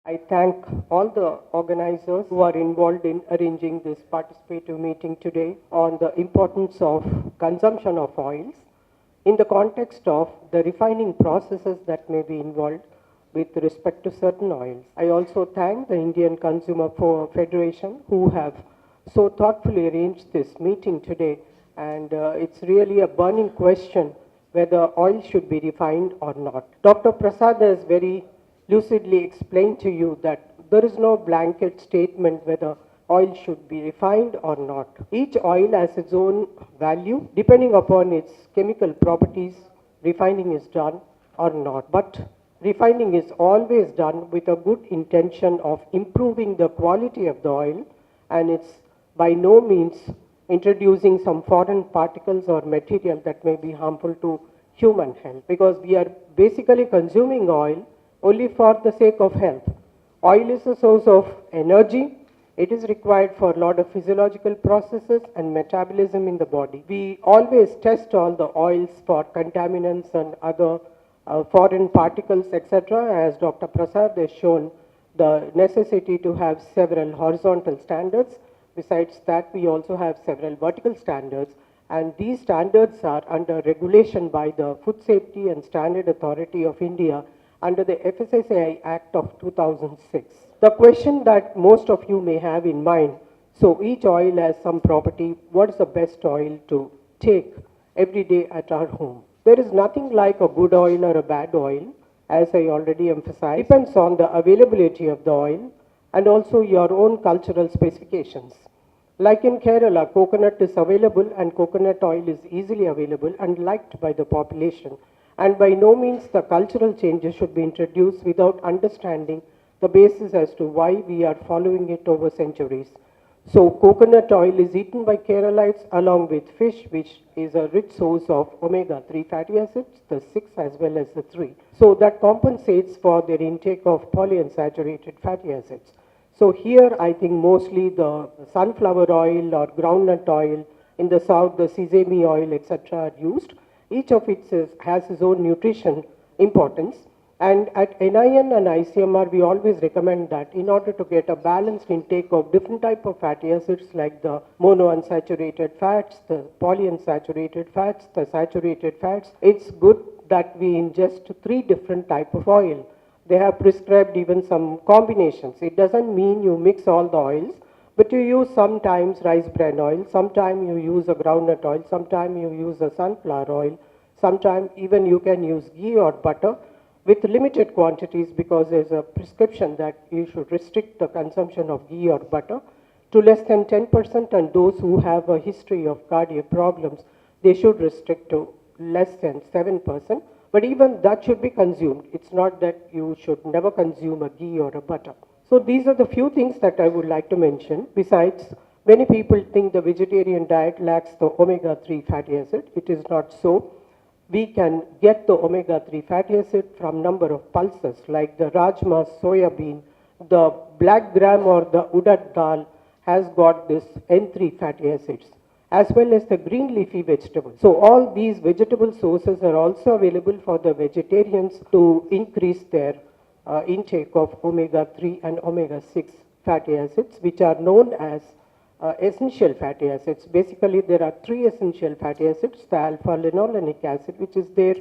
I thank all the organizers who are involved in arranging this participative meeting today on the importance of consumption of oils in the context of the refining processes that may be involved with respect to certain oils. I also thank the Indian Consumer Federation who have so thoughtfully arranged this meeting today, and it's really a burning question whether oil should be refined or not. Dr. Prasad has very lucidly explained to you that there is no blanket statement whether oil should be refined or not. Each oil has its own value. Depending upon its chemical properties, refining is done or not. But refining is always done with a good intention of improving the quality of the oil, and it's by no means introducing some foreign particles or material that may be harmful to human health, because we are basically consuming oil only for the sake of health. Oil is a source of energy. It is required for a lot of physiological processes and metabolism in the body. We always test all the oils for contaminants and other foreign particles, etc. As Dr. Prasad has shown, the necessity to have several horizontal standards. Besides that, we also have several vertical standards, and these standards are under regulation by the Food Safety and Standard Authority of India under the FSSAI Act of 2006. The question that most of you may have in mind, so each oil has some property, what is the best oil to take every day at our home? There is nothing like a good oil or a bad oil, as I already emphasized. It depends on the availability of the oil and also your own cultural specifications. Like in Kerala, coconut is available and coconut oil is easily available and liked by the population. And by no means the cultural changes should be introduced without understanding the basis as to why we are following it over centuries. So coconut oil is eaten by Keralites along with fish, which is a rich source of omega-3 fatty acids, the 6 as well as the 3. So that compensates for their intake of polyunsaturated fatty acids. So here I think mostly the sunflower oil or groundnut oil, in the south the sesame oil, etc. are used. Each of it has its own nutrition importance, and at NIN and ICMR we always recommend that in order to get a balanced intake of different type of fatty acids like the monounsaturated fats, the polyunsaturated fats, the saturated fats, it's good that we ingest 3 different type of oil. They have prescribed even some combinations. It doesn't mean you mix all the oils, but you use sometimes rice bran oil, sometimes you use a groundnut oil, sometimes you use a sunflower oil, sometimes even you can use ghee or butter with limited quantities, because there's a prescription that you should restrict the consumption of ghee or butter to less than 10%, and those who have a history of cardiac problems, they should restrict to less than 7%. But even that should be consumed. It's not that you should never consume a ghee or a butter. So these are the few things that I would like to mention. Besides, many people think the vegetarian diet lacks the omega-3 fatty acid. It is not so. We can get the omega-3 fatty acid from number of pulses like the rajma, soya bean, the black gram or the urad dal has got this N3 fatty acids, as well as the green leafy vegetables. So all these vegetable sources are also available for the vegetarians to increase their intake of omega-3 and omega-6 fatty acids, which are known as essential fatty acids. Basically, there are 3 essential fatty acids: the alpha-linolenic acid, which is there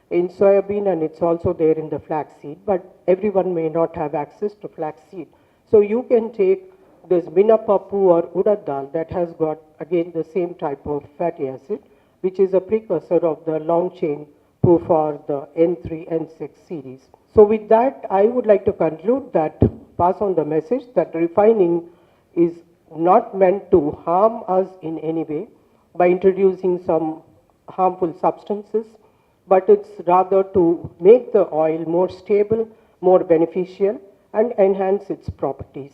in soybean and it's also there in the flaxseed, but everyone may not have access to flaxseed. So you can take this minapappu or urad dal that has got again the same type of fatty acid, which is a precursor of the long chain poo for the N3, N6 series. So with that, I would like to conclude that, pass on the message that refining is not meant to harm us in any way by introducing some harmful substances, but it's rather to make the oil more stable, more beneficial, and enhance its properties.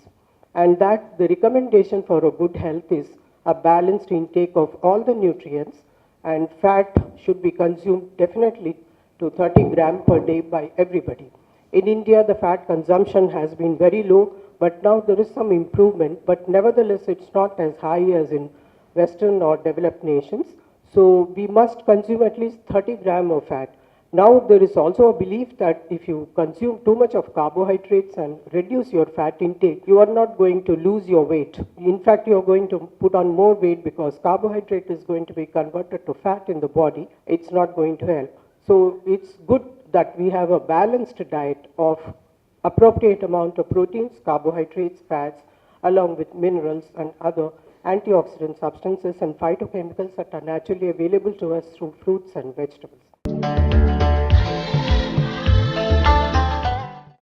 And that the recommendation for a good health is a balanced intake of all the nutrients, and fat should be consumed definitely to 30 grams per day by everybody. In India, the fat consumption has been very low, but now there is some improvement, but nevertheless it's not as high as in Western or developed nations. So we must consume at least 30 grams of fat. Now, there is also a belief that if you consume too much of carbohydrates and reduce your fat intake, you are not going to lose your weight. In fact, you are going to put on more weight because carbohydrate is going to be converted to fat in the body. It's not going to help. So it's good that we have a balanced diet of appropriate amount of proteins, carbohydrates, fats, along with minerals and other antioxidant substances and phytochemicals that are naturally available to us through fruits and vegetables.